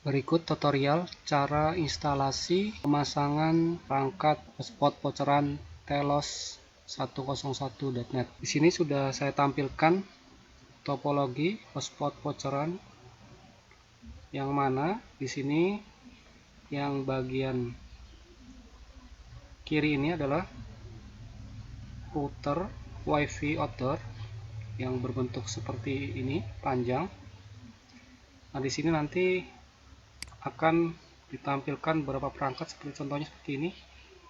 Berikut tutorial cara instalasi pemasangan perangkat hotspot bocoran Telos 101.net. Di sini sudah saya tampilkan topologi hotspot bocoran, yang mana di sini yang bagian kiri ini adalah router WiFi outdoor yang berbentuk seperti ini, panjang. Nah, di sini nanti akan ditampilkan beberapa perangkat seperti contohnya seperti ini.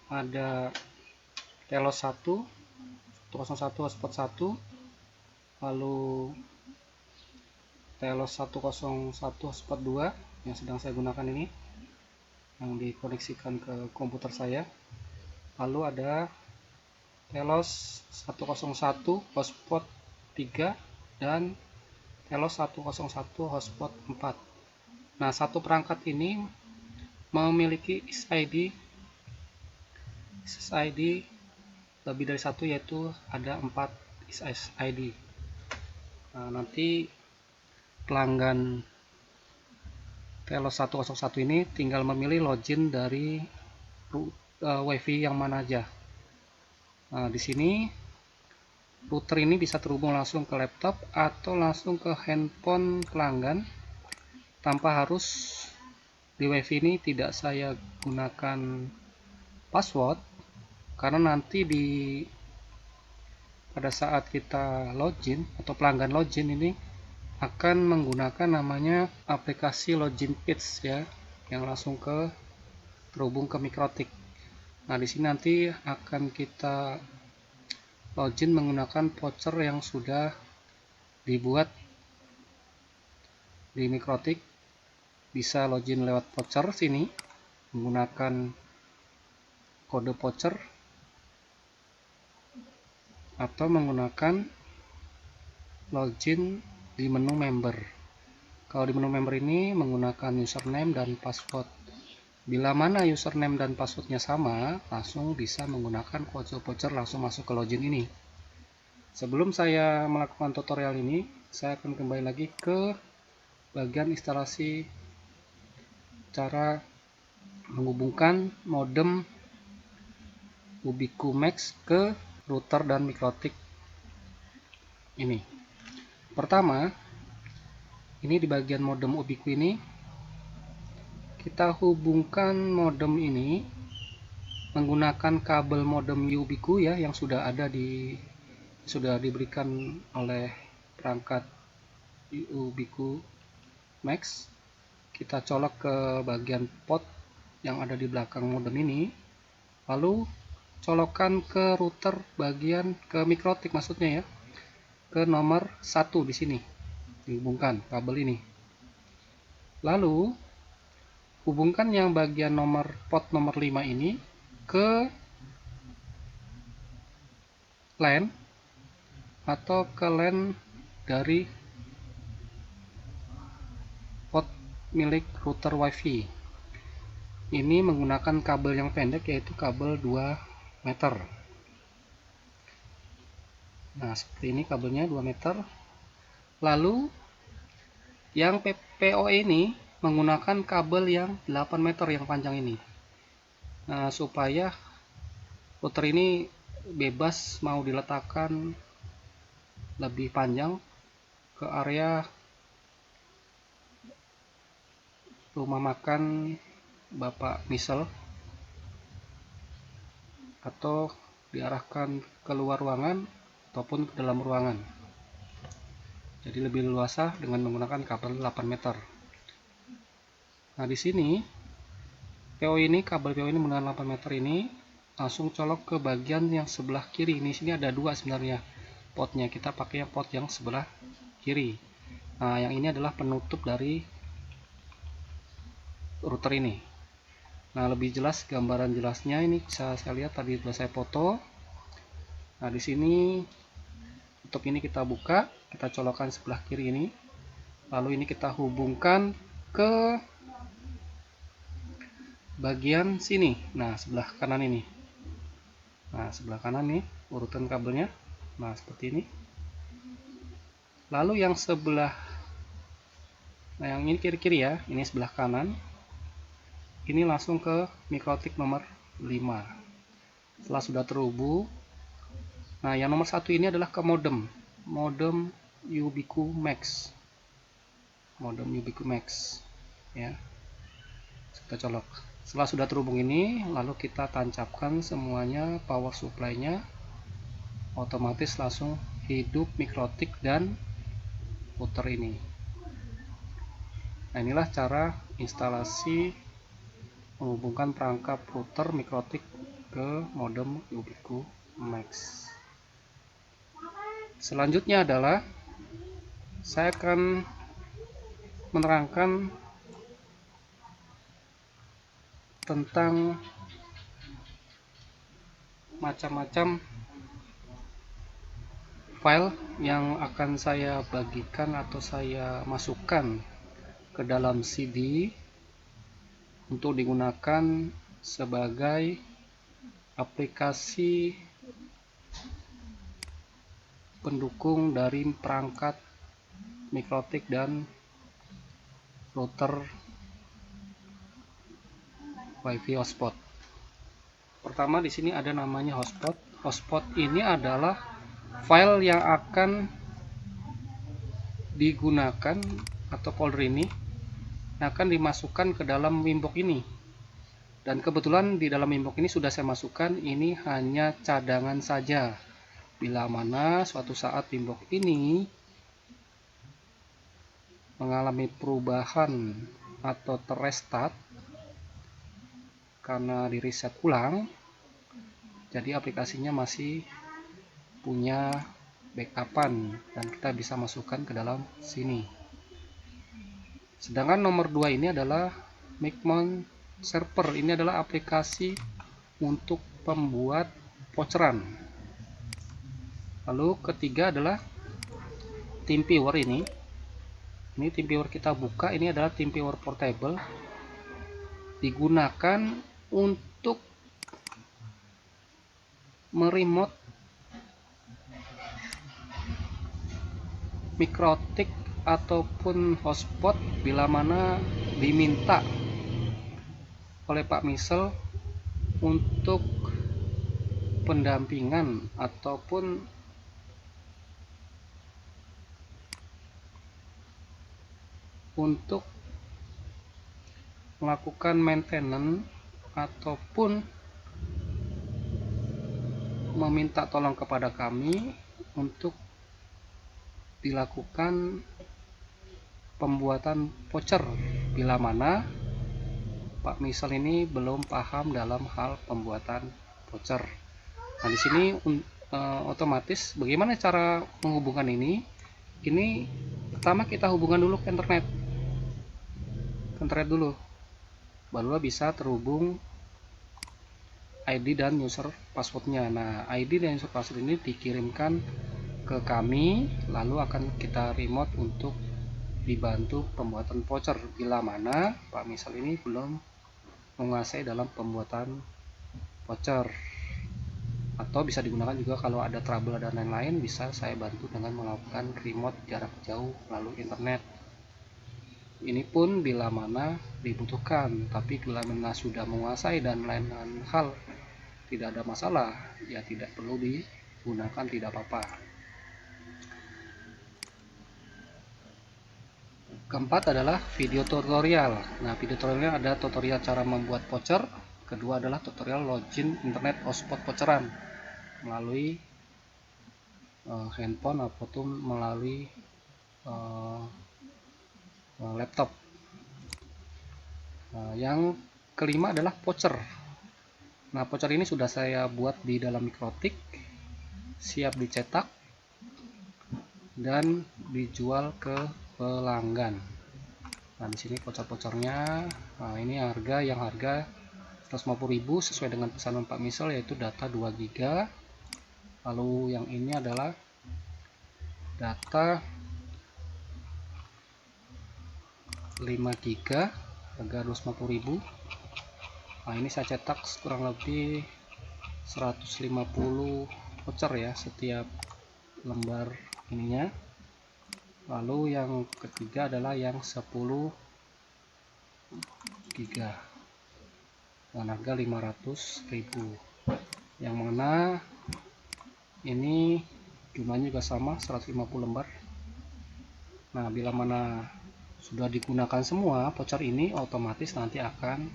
Ada Telos 101 hotspot 1, lalu Telos 101 hotspot 2 yang sedang saya gunakan ini, yang dikoneksikan ke komputer saya. Lalu ada Telos 101 hotspot 3 dan Telos 101 hotspot 4. Nah, satu perangkat ini memiliki SSID lebih dari satu, yaitu ada 4 SSID. Nah, nanti pelanggan Telos 101 ini tinggal memilih login dari WiFi yang mana aja. Nah, di sini router ini bisa terhubung langsung ke laptop atau langsung ke handphone pelanggan tanpa harus di WiFi ini tidak saya gunakan password, karena nanti pada saat kita login atau pelanggan login ini akan menggunakan namanya aplikasi login page ya, yang langsung terhubung ke Mikrotik. Nah, di sini nanti akan kita login menggunakan voucher yang sudah dibuat di Mikrotik. Bisa login lewat voucher sini menggunakan kode voucher atau menggunakan login di menu member. Kalau di menu member ini menggunakan username dan password. Bila mana username dan passwordnya sama, langsung bisa menggunakan kode voucher langsung masuk ke login ini. Sebelum saya melakukan tutorial ini, saya akan kembali lagi ke bagian instalasi cara menghubungkan modem Ubiquiti Max ke router dan Mikrotik ini. Pertama, ini di bagian modem Ubiquiti ini, kita hubungkan modem ini menggunakan kabel modem Ubiquiti ya, yang sudah diberikan oleh perangkat Ubiquiti Max. Kita colok ke bagian port yang ada di belakang modem ini, lalu colokkan ke router bagian ke Mikrotik, maksudnya ya, ke nomor 1 di sini, dihubungkan kabel ini. Lalu hubungkan yang bagian port nomor 5 ini ke LAN atau ke LAN dari port milik router WiFi. Ini menggunakan kabel yang pendek, yaitu kabel 2 meter. Nah, seperti ini kabelnya 2 meter. Lalu yang PoE ini menggunakan kabel yang 8 meter yang panjang ini. Nah, supaya router ini bebas mau diletakkan lebih panjang ke area rumah makan Bapak misal, atau diarahkan keluar ruangan ataupun ke dalam ruangan. Jadi lebih leluasa dengan menggunakan kabel 8 meter. Nah, di sini kabel PO ini menggunakan 8 meter ini, langsung colok ke bagian yang sebelah kiri. Ini sini ada 2 sebenarnya portnya. Kita pakai port yang sebelah kiri. Nah, yang ini adalah penutup dari router ini. Nah, lebih jelas gambaran jelasnya ini bisa saya lihat, tadi sudah saya foto. Nah, di sini tutup ini kita buka, kita colokkan sebelah kiri ini. Lalu ini kita hubungkan ke bagian sini. Nah, sebelah kanan ini. Nah, sebelah kanan nih urutan kabelnya. Nah, seperti ini. Lalu yang sebelah Nah, yang ini kiri-kiri ya, ini sebelah kanan. Ini langsung ke mikrotik nomor 5. Setelah sudah terhubung, nah yang nomor 1 ini adalah ke modem Ubiquo Max. Modem Ubiquo Max ya. Kita colok. Setelah sudah terhubung ini, lalu kita tancapkan semuanya power supply-nya. Otomatis langsung hidup mikrotik dan router ini. Nah, inilah cara instalasi menghubungkan perangkap router mikrotik ke modem Ubiquo Max. Selanjutnya adalah saya akan menerangkan tentang macam-macam file yang akan saya bagikan atau saya masukkan ke dalam CD untuk digunakan sebagai aplikasi pendukung dari perangkat mikrotik dan router WiFi hotspot. Pertama di sini ada namanya hotspot. Hotspot ini adalah file yang akan digunakan atau folder ini akan dimasukkan ke dalam Wimbok ini. Dan kebetulan di dalam Wimbok ini sudah saya masukkan, ini hanya cadangan saja. Bila mana suatu saat Wimbok ini mengalami perubahan atau terrestart karena di reset ulang, jadi aplikasinya masih punya backupan dan kita bisa masukkan ke dalam sini. Sedangkan nomor 2 ini adalah Micmount Server. Ini adalah aplikasi untuk pembuat voucheran. Lalu ketiga adalah TeamViewer ini. Ini TeamViewer kita buka, ini adalah TeamViewer Portable. Digunakan untuk meremote mikrotik ataupun hotspot bila mana diminta oleh Pak Misel untuk pendampingan ataupun untuk melakukan maintenance ataupun meminta tolong kepada kami untuk dilakukan pembuatan voucher bila mana Pak Misel ini belum paham dalam hal pembuatan voucher. Nah, di sini otomatis bagaimana cara menghubungkan ini? Ini pertama kita hubungkan dulu ke internet. Dulu. Barulah bisa terhubung ID dan user passwordnya. Nah, ID dan user password ini dikirimkan ke kami, lalu akan kita remote untuk dibantu pembuatan voucher bila mana Pak Misel ini belum menguasai dalam pembuatan voucher. Atau bisa digunakan juga kalau ada trouble dan lain-lain, bisa saya bantu dengan melakukan remote jarak jauh melalui internet. Ini pun bila mana dibutuhkan, tapi bila mana sudah menguasai dan lain-lain hal tidak ada masalah, ya tidak perlu digunakan, tidak apa-apa. Keempat adalah video tutorial. Nah, video tutorialnya ada tutorial cara membuat voucher. Kedua adalah tutorial login internet hotspot voucheran melalui handphone ataupun melalui laptop. Yang kelima adalah voucher. Nah, voucher ini sudah saya buat di dalam mikrotik, siap dicetak dan dijual ke pelanggan. Nah, di sini voucher-vouchernya. Nah, ini harga 150.000 sesuai dengan pesanan Pak Misel, yaitu data 2 GB. Lalu yang ini adalah data 5 GB, harga 250.000. Nah, ini saya cetak kurang lebih 150 voucher ya setiap lembar ininya. Lalu yang ketiga adalah yang 10 giga dengan harga 500.000, yang mana ini jumlahnya juga sama 150 lembar. Nah, bila mana sudah digunakan semua voucher ini, otomatis nanti akan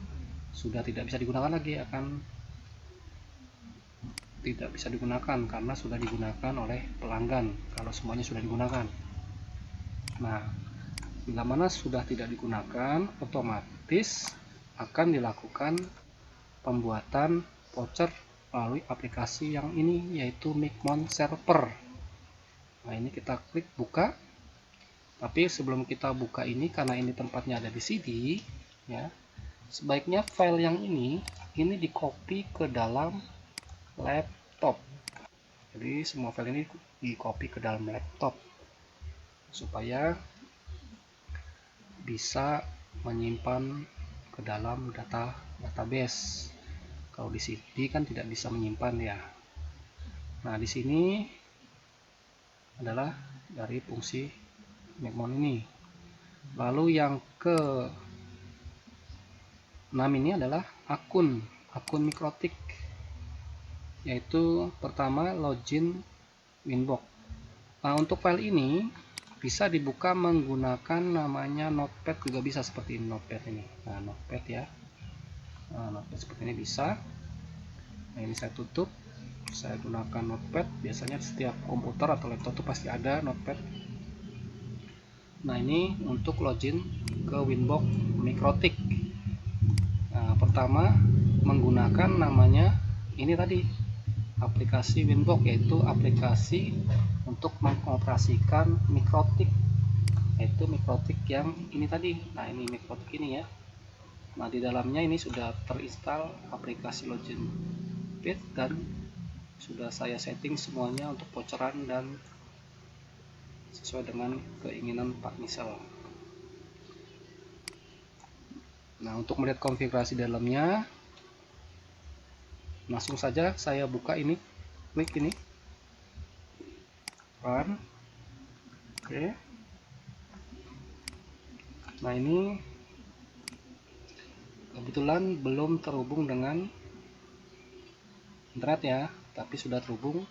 sudah tidak bisa digunakan lagi, akan tidak bisa digunakan karena sudah digunakan oleh pelanggan kalau semuanya sudah digunakan. Nah, bila mana sudah tidak digunakan, otomatis akan dilakukan pembuatan voucher melalui aplikasi yang ini, yaitu Micmon Server. Nah, ini kita klik buka. Tapi sebelum kita buka ini, karena ini tempatnya ada di CD, ya, sebaiknya file yang ini di copy ke dalam laptop. Jadi semua file ini di copy ke dalam laptop supaya bisa menyimpan ke dalam database. Kalau di CD kan tidak bisa menyimpan ya. Nah, di sini adalah dari fungsi Micmon ini. Lalu yang ke 6 ini adalah akun Mikrotik, yaitu pertama login Winbox. Nah, untuk file ini bisa dibuka menggunakan namanya notepad, juga bisa seperti ini, notepad ini. Nah, notepad ya. Nah, notepad seperti ini bisa. Nah, ini saya tutup. Saya gunakan notepad. Biasanya setiap komputer atau laptop itu pasti ada notepad. Nah, ini untuk login ke Winbox Mikrotik. Nah, pertama menggunakan namanya ini tadi, aplikasi Winbox, yaitu aplikasi untuk mengoperasikan Mikrotik, yaitu Mikrotik yang ini tadi. Nah, ini Mikrotik ini ya. Nah, di dalamnya ini sudah terinstall aplikasi login page dan sudah saya setting semuanya untuk voucheran dan sesuai dengan keinginan Pak Misel. Nah, untuk melihat konfigurasi dalamnya, langsung saja saya buka ini, klik ini, run. Oke. Nah, ini kebetulan belum terhubung dengan internet ya, tapi sudah terhubung.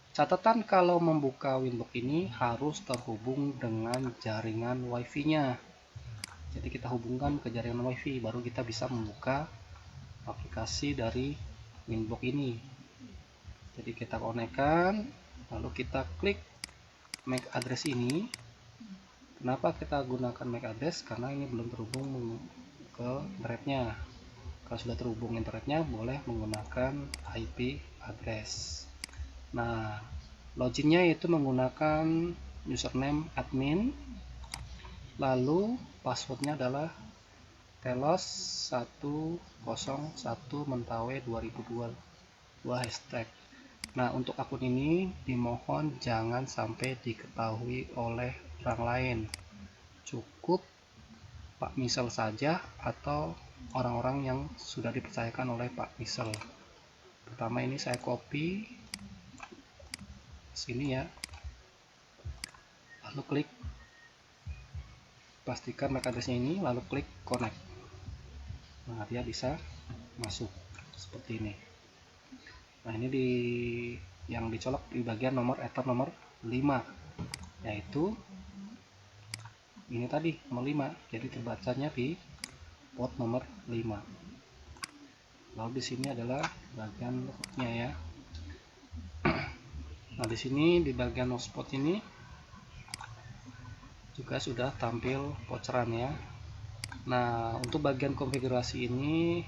Catatan kalau membuka Winbox ini harus terhubung dengan jaringan WiFi-nya. Jadi kita hubungkan ke jaringan WiFi, baru kita bisa membuka aplikasi dari Winbox ini. Jadi kita konekkan, lalu kita klik MAC address ini. Kenapa kita gunakan MAC address? Karena ini belum terhubung ke internetnya. Kalau sudah terhubung internetnya, boleh menggunakan IP address. Nah, loginnya itu menggunakan username admin, lalu passwordnya adalah telos 101 Mentawai 2022 hashtag. Nah, untuk akun ini dimohon jangan sampai diketahui oleh orang lain, cukup Pak Misel saja atau orang-orang yang sudah dipercayakan oleh Pak Misel. Pertama ini saya copy sini ya, lalu klik, pastikan MAC address-nya ini, lalu klik connect. Nah, dia bisa masuk seperti ini. Nah, ini yang dicolok di bagian nomor ether nomor 5, yaitu ini tadi nomor 5, jadi terbacanya di port nomor 5. Lalu di sini adalah bagian rootnya ya. Nah, di sini di bagian hotspot ini juga sudah tampil voucheran ya. Nah, untuk bagian konfigurasi ini,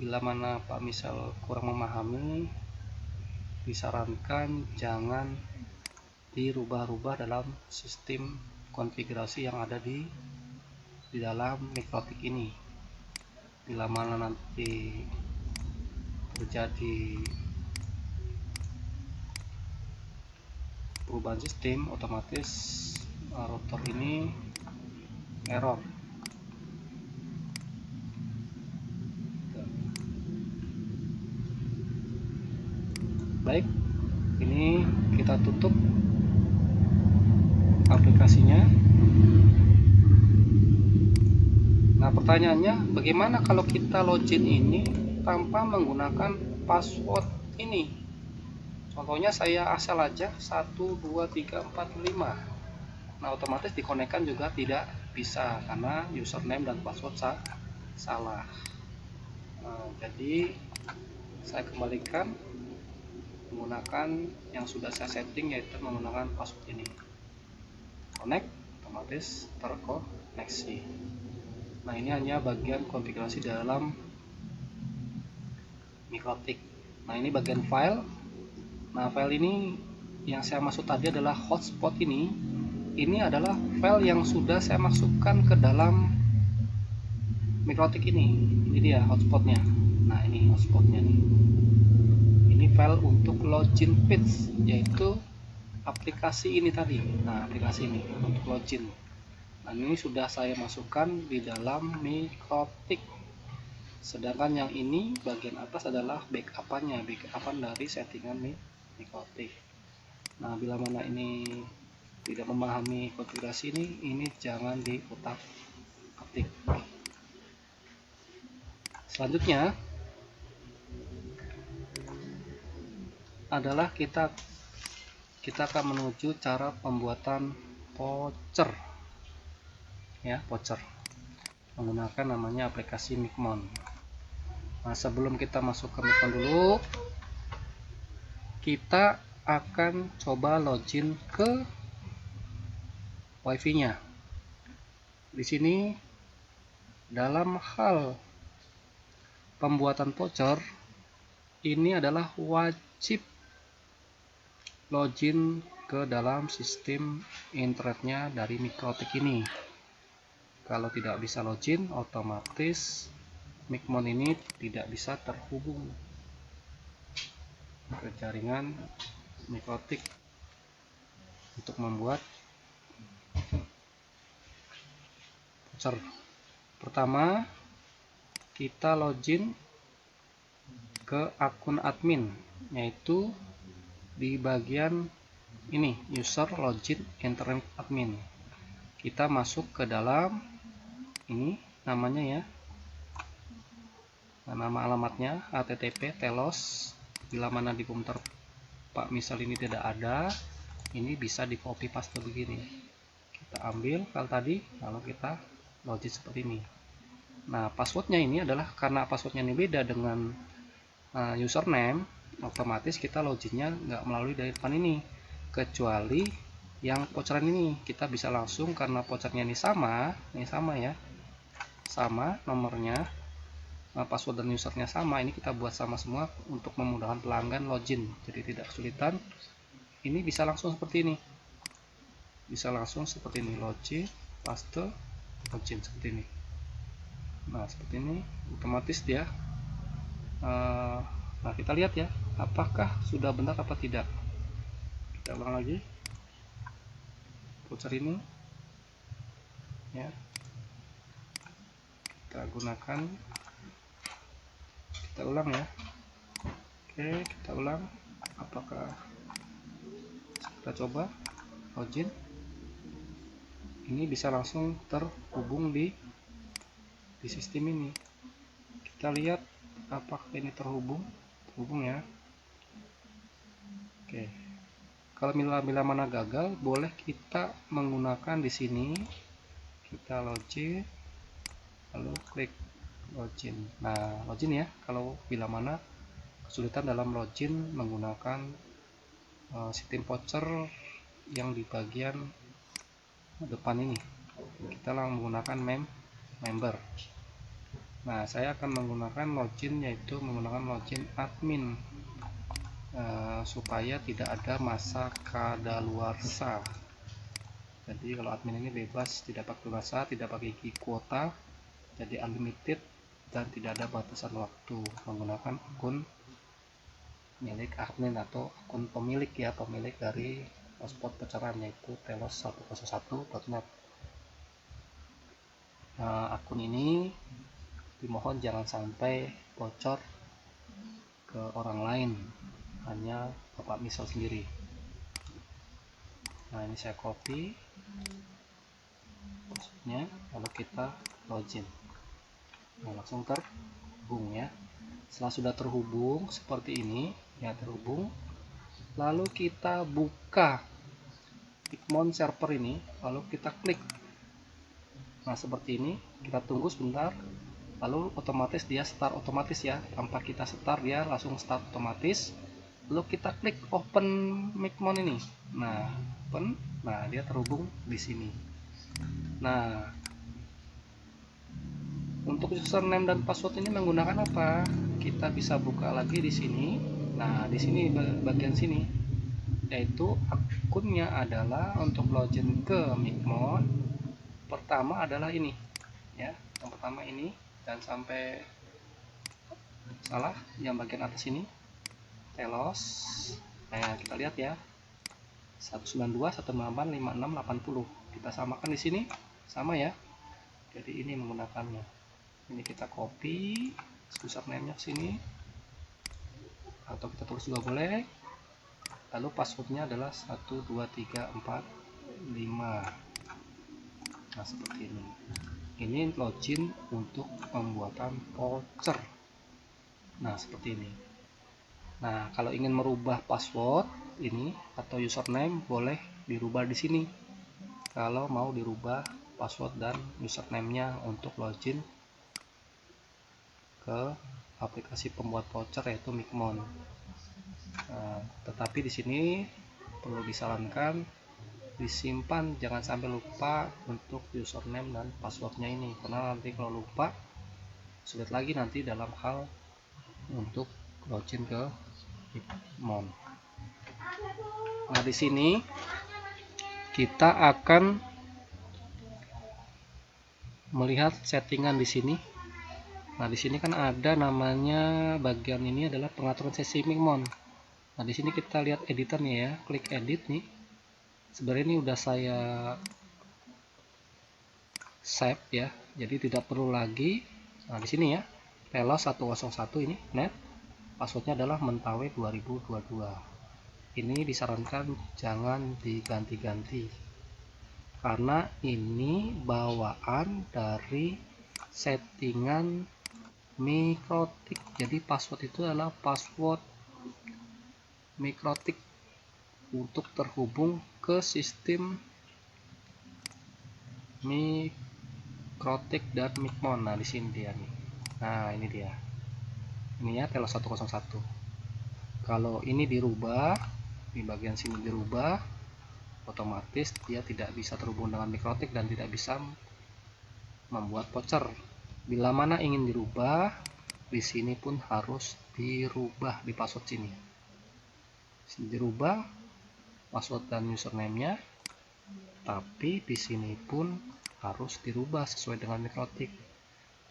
bila mana Pak Misel kurang memahami, disarankan jangan dirubah-rubah dalam sistem konfigurasi yang ada di dalam Mikrotik ini. Bila mana nanti terjadi perubahan sistem, otomatis router ini error. Baik, ini kita tutup aplikasi aplikasinya. Nah, pertanyaannya, bagaimana kalau kita login ini tanpa menggunakan password ini? Contohnya saya asal aja 1 2 3 4 5. Nah, otomatis dikonekkan juga tidak bisa karena username dan password salah. Nah, jadi saya kembalikan menggunakan yang sudah saya setting, yaitu menggunakan password ini. Connect, otomatis terkoneksi. Nah, ini hanya bagian konfigurasi dalam Mikrotik. Nah, ini bagian file. Nah, file ini yang saya maksud tadi adalah hotspot ini. Ini adalah file yang sudah saya masukkan ke dalam Mikrotik ini. Ini dia hotspotnya. Nah, ini hotspotnya nih. Ini file untuk login page, yaitu aplikasi ini tadi. Nah, aplikasi ini untuk login. Nah, ini sudah saya masukkan di dalam Mikrotik. Sedangkan yang ini bagian atas adalah backup-nya, backup dari settingan Mikrotik. Nah, bila mana ini tidak memahami konfigurasi ini jangan diutak-atik. Selanjutnya adalah kita akan menuju cara pembuatan voucher, ya, voucher menggunakan namanya aplikasi Micmon. Nah, sebelum kita masuk ke Micmon dulu, kita akan coba login ke wifi-nya. Di sini dalam hal pembuatan voucher ini adalah wajib login ke dalam sistem internetnya dari Mikrotik ini. Kalau tidak bisa login, otomatis Micmon ini tidak bisa terhubung ke jaringan Mikrotik untuk membuat voucher. Pertama, kita login ke akun admin, yaitu di bagian ini, user login internet admin. Kita masuk ke dalam ini namanya, ya, nama alamatnya http telos. Bila mana di komputer Pak misal ini tidak ada, ini bisa di copy paste begini. Kita ambil file tadi, lalu kita login seperti ini. Nah, passwordnya ini adalah karena passwordnya ini beda dengan username, otomatis kita loginnya nggak melalui dari depan ini, kecuali yang voucheran ini kita bisa langsung karena vouchernya ini sama ya, sama nomornya, password dan usernya sama. Ini kita buat sama semua untuk memudahkan pelanggan login, jadi tidak kesulitan. Ini bisa langsung seperti ini, login, paste, login seperti ini. Nah, seperti ini otomatis dia. Nah, kita lihat ya, apakah sudah benar apa tidak. Kita ulang lagi voucher ini, ya, kita gunakan, kita ulang ya. Oke, kita ulang. Apakah kita coba login, ini bisa langsung terhubung di sistem ini. Kita lihat apakah ini terhubung ya. Oke, kalau bila mana gagal, boleh kita menggunakan di sini, kita login lalu klik login. Nah, login ya, kalau bila mana kesulitan dalam login menggunakan sistem voucher yang di bagian depan ini, kita langsung menggunakan member. Nah, saya akan menggunakan login, yaitu menggunakan login admin, supaya tidak ada masa kadaluarsa. Jadi kalau admin ini bebas, tidak pakai masa, tidak pakai kuota, jadi unlimited dan tidak ada batasan waktu, menggunakan akun milik admin atau akun pemilik, ya, pemilik dari hotspot voucheran, yaitu telos101.net. Akun ini dimohon jangan sampai bocor ke orang lain, hanya Bapak misal sendiri. Nah, ini saya copy passwordnya, lalu kita login. Nah, langsung terhubung ya. Setelah sudah terhubung seperti ini ya, terhubung, lalu kita buka Pigmon server ini, lalu kita klik. Nah, seperti ini, kita tunggu sebentar, lalu otomatis dia start otomatis ya, tanpa kita start dia langsung start otomatis. Lalu kita klik open Pigmon ini. Nah, open, nah dia terhubung di sini. Nah, untuk username dan password ini menggunakan apa? Kita bisa buka lagi di sini. Nah, di sini bagian sini, yaitu akunnya adalah untuk login ke Pigmon. Pertama adalah ini, ya. Yang pertama ini, dan sampai salah yang bagian atas ini, telos. Nah, kita lihat ya, 192.168.5680. Kita samakan di sini, sama ya. Jadi ini menggunakannya. Ini kita copy username-nya ke sini, atau kita tulis juga boleh. Lalu passwordnya adalah 12345. Nah, seperti ini. Ini login untuk pembuatan voucher. Nah, seperti ini. Nah, kalau ingin merubah password ini atau username, boleh dirubah di sini. Kalau mau dirubah password dan username-nya untuk login ke aplikasi pembuat voucher yaitu Pigmon. Nah, tetapi di sini perlu disarankan disimpan, jangan sampai lupa untuk username dan passwordnya ini, karena nanti kalau lupa sulit lagi nanti dalam hal untuk login ke Pigmon. Nah, di sini kita akan melihat settingan di sini. Nah, di sini kan ada namanya, bagian ini adalah pengaturan sesi Pigmon. Nah, di sini kita lihat editornya ya, klik edit nih. Sebenarnya ini udah saya save ya, jadi tidak perlu lagi. Nah, di sini ya, telos 101 ini net, passwordnya adalah Mentawe 2022. Ini disarankan jangan diganti-ganti, karena ini bawaan dari settingan Mikrotik. Jadi password itu adalah password Mikrotik untuk terhubung ke sistem Mikrotik dan Pigmon. Nah, di sini dia nih. Nah, ini dia. Ini ya, telos 101. Kalau ini dirubah, di bagian sini dirubah, otomatis dia tidak bisa terhubung dengan Mikrotik dan tidak bisa membuat voucher. Bila mana ingin dirubah, di sini pun harus dirubah di password sini. Dirubah password dan username-nya, tapi di sini pun harus dirubah sesuai dengan Mikrotik.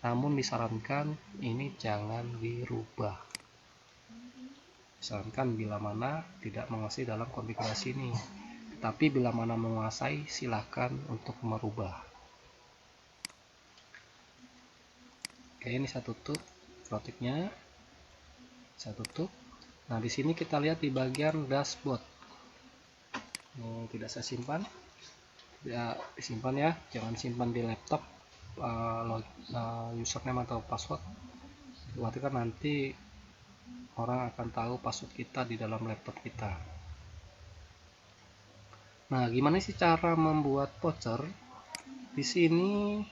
Namun disarankan ini jangan dirubah. Disarankan bila mana tidak menguasai dalam konfigurasi ini. Tapi bila mana menguasai, silahkan untuk merubah. Oke, ini saya tutup Mikrotiknya. Saya tutup. Nah, di sini kita lihat di bagian dashboard. Ini tidak saya simpan. Ya, disimpan ya, jangan simpan di laptop username atau password. Berarti kan nanti orang akan tahu password kita di dalam laptop kita. Nah, gimana sih cara membuat voucher? Di sini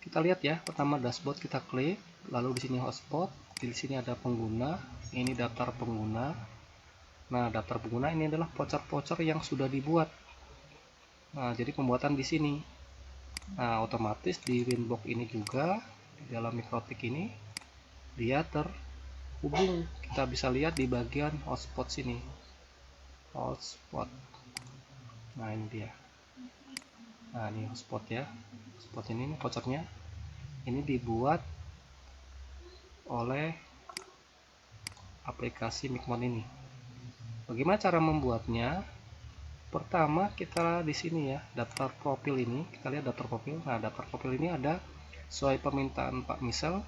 kita lihat ya, pertama dashboard kita klik, lalu di sini hotspot, di sini ada pengguna, ini daftar pengguna. Nah, daftar pengguna ini adalah voucher-voucher yang sudah dibuat. Nah, jadi pembuatan di sini. Nah, otomatis di Winbox ini juga, di dalam Mikrotik ini dia terhubung. Kita bisa lihat di bagian hotspot sini. Hotspot. Nah, ini dia. Nah, ini hotspot ya. Hotspot ini vouchernya. Ini dibuat oleh aplikasi Pigmon ini. Bagaimana cara membuatnya? Pertama, kita di sini ya, daftar profil ini, kita lihat daftar profil. Nah, daftar profil ini ada sesuai permintaan Pak Misel,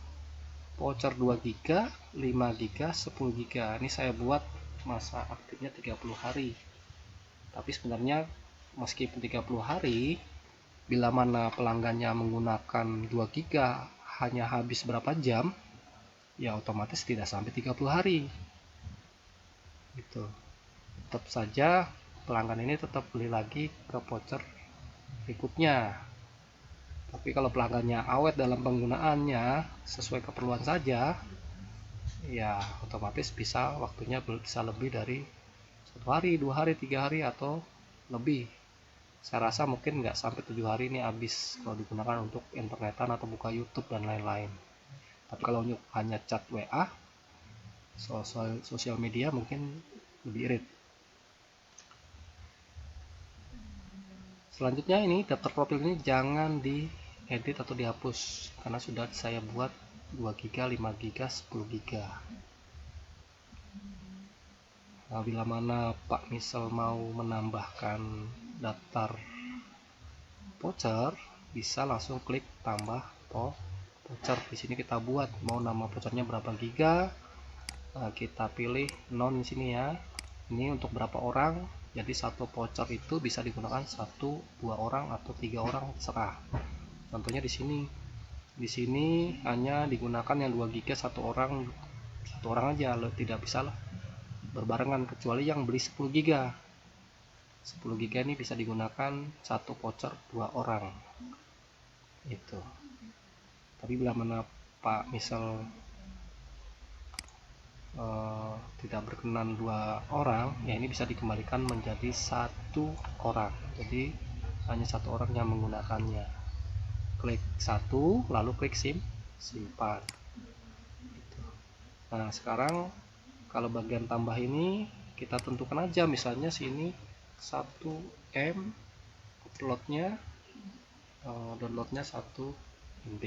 voucher 2 GB, 5 GB, 10 GB. Ini saya buat masa aktifnya 30 hari. Tapi sebenarnya meskipun 30 hari, bila mana pelanggannya menggunakan 2 giga hanya habis berapa jam, ya otomatis tidak sampai 30 hari. Gitu. Tetap saja pelanggan ini tetap beli lagi ke voucher berikutnya. Tapi kalau pelanggannya awet dalam penggunaannya sesuai keperluan saja, ya otomatis bisa waktunya bisa lebih dari 1 hari, 2 hari, 3 hari atau lebih. Saya rasa mungkin nggak sampai 7 hari ini habis kalau digunakan untuk internetan atau buka YouTube dan lain-lain. Tapi kalau hanya chat WA, sosial media mungkin lebih irit. Selanjutnya ini daftar profil ini jangan diedit atau dihapus karena sudah saya buat 2 giga, 5 giga, 10 giga. Nah, bila mana Pak misal mau menambahkan daftar voucher, bisa langsung klik tambah voucher. Di sini kita buat mau nama vouchernya berapa giga. Nah, kita pilih non di sini ya. Ini untuk berapa orang. Jadi satu voucher itu bisa digunakan 1, 2 orang atau 3 orang, terserah. Contohnya di sini. Di sini hanya digunakan yang 2 giga satu orang aja, tidak bisa lah berbarengan kecuali yang beli 10 giga. 10 giga ini bisa digunakan satu voucher 2 orang. Itu. Tapi bila mana Pak misal tidak berkenan 2 orang, ya ini bisa dikembalikan menjadi 1 orang. Jadi hanya 1 orang yang menggunakannya. Klik 1 lalu klik simpan. Nah, sekarang kalau bagian tambah ini kita tentukan aja, misalnya sini 1 M, downloadnya 1 MB.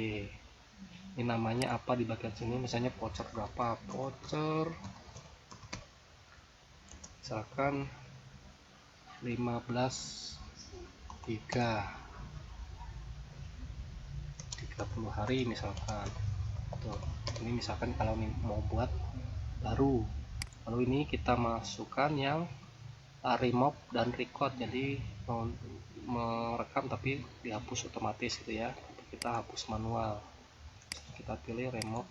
Ini namanya apa di bagian sini, misalnya voucher berapa, voucher misalkan 15 giga 30 hari misalkan. Tuh, ini misalkan kalau mau buat baru. Lalu ini kita masukkan yang remove dan record, jadi merekam tapi dihapus otomatis gitu ya, kita hapus manual. Kita pilih remote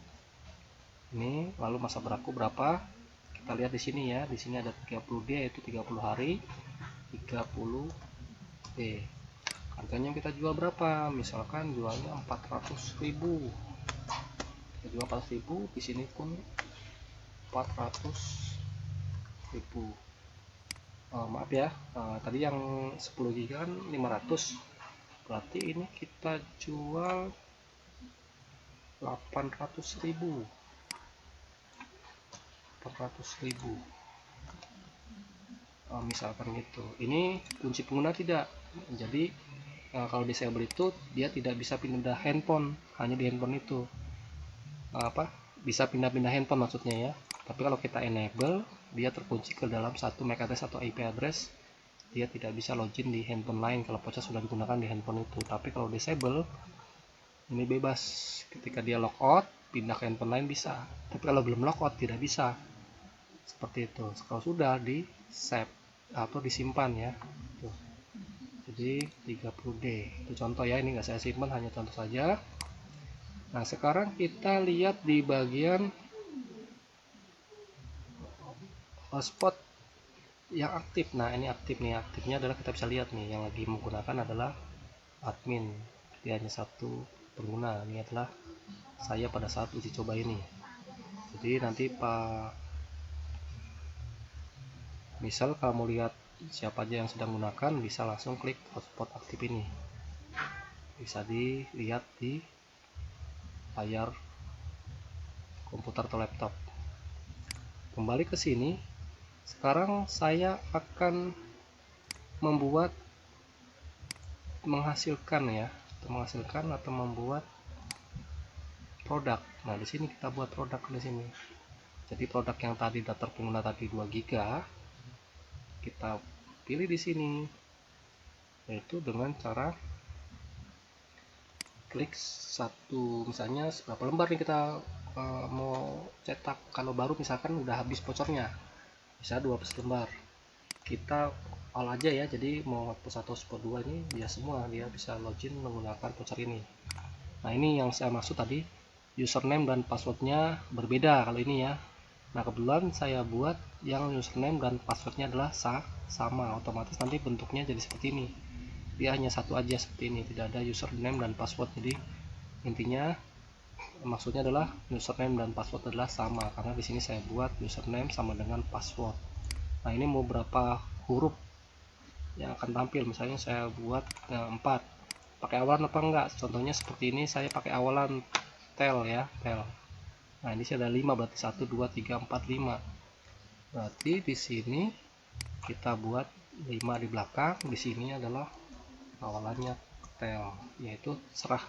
ini, lalu masa berlaku berapa kita lihat di sini ya. Di sini ada 30D yaitu 30 hari, 30D. Harganya kita jual berapa, misalkan jualnya 400.000. Kita jual 400.000, di sini pun 400.000. Maaf ya, tadi yang 10 giga kan 500, berarti ini kita jual 800.000. Misalkan gitu. Ini kunci pengguna tidak, jadi kalau disable itu dia tidak bisa pindah handphone, hanya di handphone itu bisa pindah-pindah handphone maksudnya ya. Tapi kalau kita enable, dia terkunci ke dalam satu MAC address atau IP address, dia tidak bisa login di handphone lain kalau voucher sudah digunakan di handphone itu. Tapi kalau disable ini bebas, ketika dia logout pindah ke handphone lain bisa, tapi kalau belum logout tidak bisa. Seperti itu. Kalau sudah di save atau disimpan ya. Tuh. Jadi 30D itu contoh ya, ini nggak saya simpan, hanya contoh saja. Nah, sekarang kita lihat di bagian hotspot yang aktif. Nah, ini aktif nih, aktifnya adalah kita bisa lihat nih, yang lagi menggunakan adalah admin, jadi hanya 1 pengguna. Ini adalah saya pada saat uji coba ini. Jadi nanti Pak misal kalau mau lihat siapa aja yang sedang menggunakan, bisa langsung klik hotspot aktif ini, bisa dilihat di layar komputer atau laptop. Kembali ke sini, sekarang saya akan menghasilkan atau membuat produk. Nah, di sini kita buat produk di sini. Jadi produk yang tadi daftar pengguna tadi 2 giga, kita pilih di sini, yaitu dengan cara klik 1, misalnya berapa lembar nih kita mau cetak. Kalau baru misalkan udah habis bocornya, bisa 12 lembar, kita all aja ya, jadi mau hapus 1 hapus 2 ini dia semua, dia bisa login menggunakan voucher ini. Nah ini yang saya maksud tadi, username dan passwordnya berbeda kalau ini ya. Nah kebetulan saya buat yang username dan passwordnya adalah sama, otomatis nanti bentuknya jadi seperti ini, dia hanya satu aja seperti ini, tidak ada username dan password. Jadi intinya maksudnya adalah username dan password adalah sama, karena di sini saya buat username sama dengan password. Nah ini mau berapa huruf yang akan tampil, misalnya saya buat 4, pakai awalan apa enggak, contohnya seperti ini saya pakai awalan tel ya, tel. Nah ini ada 5, berarti 1 2 3 4 5, berarti di sini kita buat 5 di belakang, di sini adalah awalannya tel, yaitu serah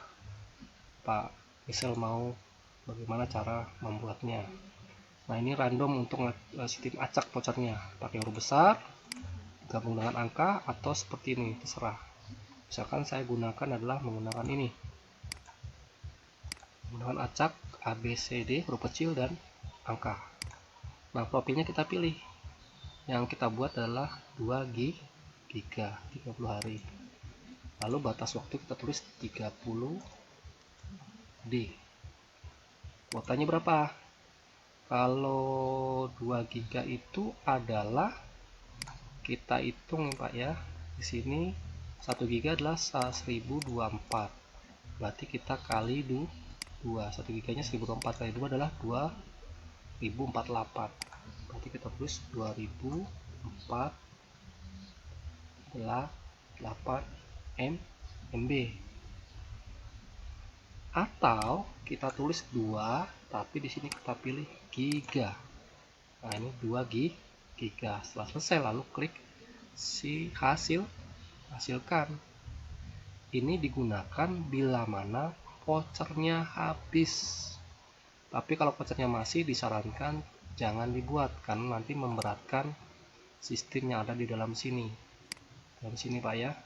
Pak misal mau bagaimana cara membuatnya. Nah ini random untuk sistem acak vouchernya, pakai huruf besar gabung dengan angka atau seperti ini, terserah. Misalkan saya gunakan adalah menggunakan ini, menggunakan acak ABCD huruf kecil dan angka. Nah profilnya kita pilih, yang kita buat adalah 2 giga 30 hari, lalu batas waktu kita tulis 30 D. Kuotanya berapa? Kalau 2 giga itu adalah, kita hitung Pak ya, di sini 1 giga adalah 1024, berarti kita kali 2, 1 giganya 1024 kali 2 adalah 2048, berarti kita tulis 2048 MB. Atau kita tulis 2 tapi di sini kita pilih giga. Nah ini 2 giga. Setelah selesai lalu klik si hasilkan. Ini digunakan bila mana vouchernya habis. Tapi kalau vouchernya masih, disarankan jangan dibuat karena nanti memberatkan sistem yang ada di dalam sini. Dalam sini Pak ya.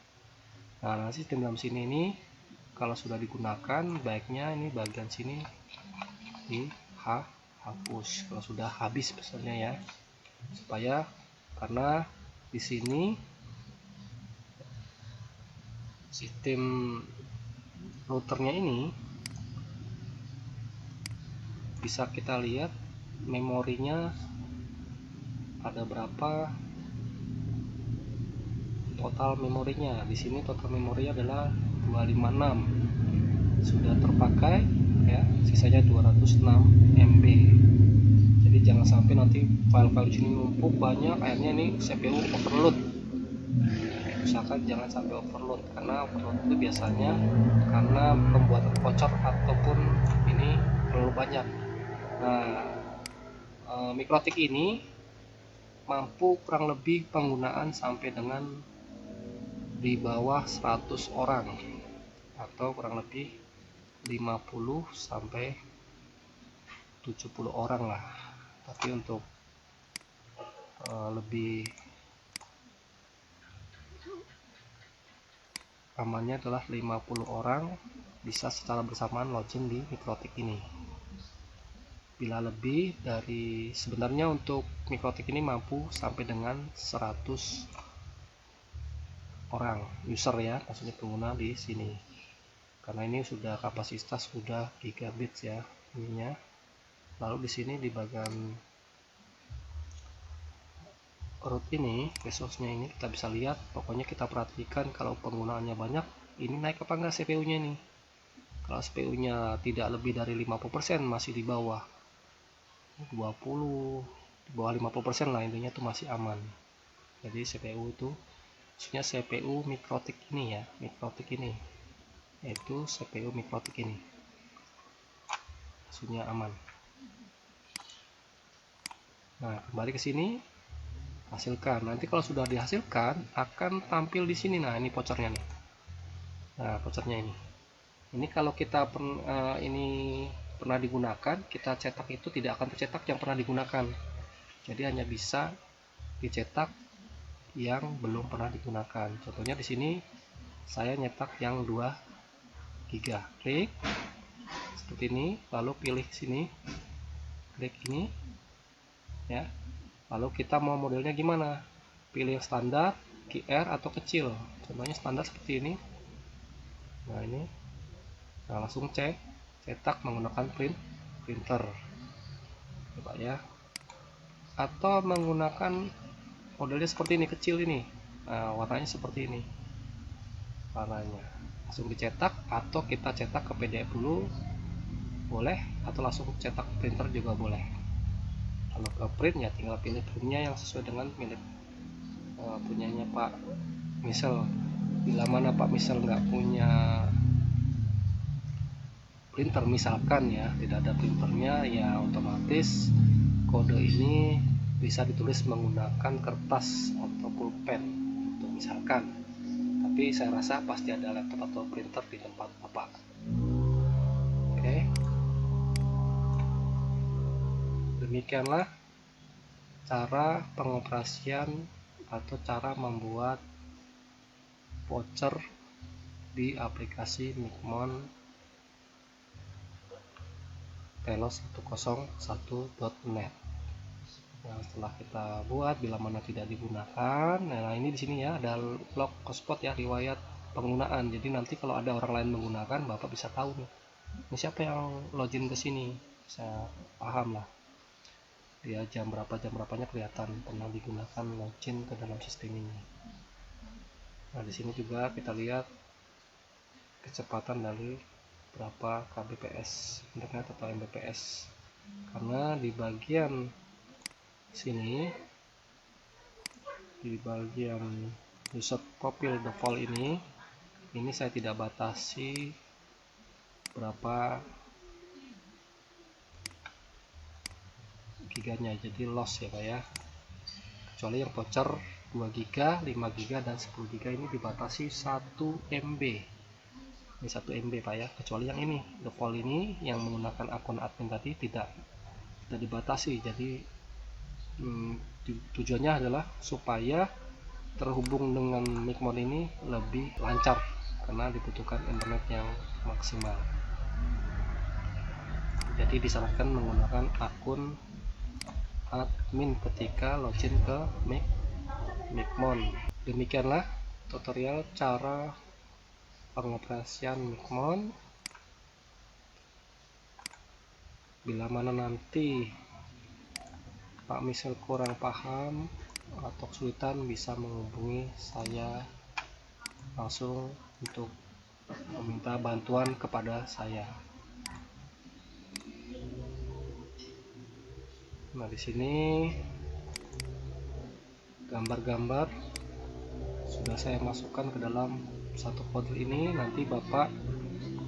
Nah sistem dalam sini ini kalau sudah digunakan, baiknya ini bagian sini dihapus kalau sudah habis pesannya ya, supaya karena di sini sistem routernya ini bisa kita lihat memorinya ada berapa, total memorinya. Di sini total memorinya adalah 256, sudah terpakai ya, sisanya 206 MB. Jadi jangan sampai nanti file-file di sini numpuk banyak, akhirnya ini CPU overload. Usahakan jangan sampai overload, karena overload itu biasanya karena pembuatan voucher ataupun ini terlalu banyak. Nah Mikrotik ini mampu kurang lebih penggunaan sampai dengan di bawah 100 orang atau kurang lebih 50 sampai 70 orang lah. Tapi untuk lebih amannya adalah 50 orang bisa secara bersamaan login di Mikrotik ini. Bila lebih dari, sebenarnya untuk Mikrotik ini mampu sampai dengan 100 orang user ya, maksudnya pengguna di sini. Karena ini sudah kapasitas sudah gigabit ya ininya. Lalu di sini di bagian root ini, resource-nya ini kita bisa lihat, pokoknya kita perhatikan kalau penggunaannya banyak, ini naik apa enggak CPU-nya ini. Kalau CPU-nya tidak lebih dari 50%, masih di bawah 20, di bawah 50% lah, intinya itu masih aman. Jadi CPU itu, maksudnya CPU Mikrotik ini ya, Mikrotik ini, yaitu CPU Mikrotik ini, maksudnya aman. Nah kembali ke sini, hasilkan. Nanti kalau sudah dihasilkan akan tampil di sini. Nah ini vouchernya nih. Nah vouchernya ini. Ini kalau kita ini pernah digunakan, kita cetak itu tidak akan tercetak yang pernah digunakan. Jadi hanya bisa dicetak yang belum pernah digunakan. Contohnya di sini saya nyetak yang 2 giga. Klik seperti ini, lalu pilih sini, klik ini ya. Lalu kita mau modelnya gimana? Pilih yang standar QR atau kecil, contohnya standar seperti ini. Nah ini, nah langsung cetak menggunakan printer, coba ya. Atau menggunakan modelnya seperti ini, kecil ini. Nah, warnanya seperti ini, warnanya langsung dicetak, atau kita cetak ke PDF dulu boleh, atau langsung cetak printer juga boleh. Kalau ke print ya tinggal pilih printnya yang sesuai dengan milik punyanya Pak Misel. Bila mana Pak Misel nggak punya printer, misalkan ya tidak ada printernya, ya otomatis kode ini bisa ditulis menggunakan kertas atau pulpen untuk misalkan, tapi saya rasa pasti ada laptop atau printer di tempat Bapak. Oke, demikianlah cara pengoperasian atau cara membuat voucher di aplikasi Micmon telos101.net. Nah, setelah kita buat, bila mana tidak digunakan, nah ini di sini ya ada log hotspot ya, riwayat penggunaan. Jadi nanti kalau ada orang lain menggunakan, Bapak bisa tahu nih, ini siapa yang login ke sini, saya paham lah. Dia jam berapanya kelihatan pernah digunakan login ke dalam sistem ini. Nah di sini juga kita lihat kecepatan dari berapa kbps internet atau mbps, karena di bagian sini, di bagian user profile default ini saya tidak batasi berapa giganya, jadi loss ya Pak ya, kecuali yang voucher 2 GB, 5 GB dan 10 GB ini dibatasi 1 MB. Ini 1 MB Pak ya, kecuali yang ini default ini yang menggunakan akun admin tadi tidak dibatasi. Jadi tujuannya adalah supaya terhubung dengan Micmon ini lebih lancar karena dibutuhkan internet yang maksimal. Jadi disarankan menggunakan akun admin ketika login ke Micmon. Demikianlah tutorial cara pengoperasian Micmon. Bila mana nanti Pak Misel kurang paham atau kesulitan, bisa menghubungi saya langsung untuk meminta bantuan kepada saya. Nah di sini gambar-gambar sudah saya masukkan ke dalam satu folder ini. Nanti Bapak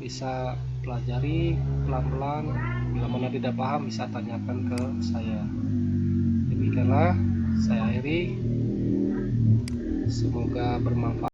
bisa pelajari pelan-pelan, bila mana tidak paham bisa tanyakan ke saya. Demikianlah saya akhiri, semoga bermanfaat.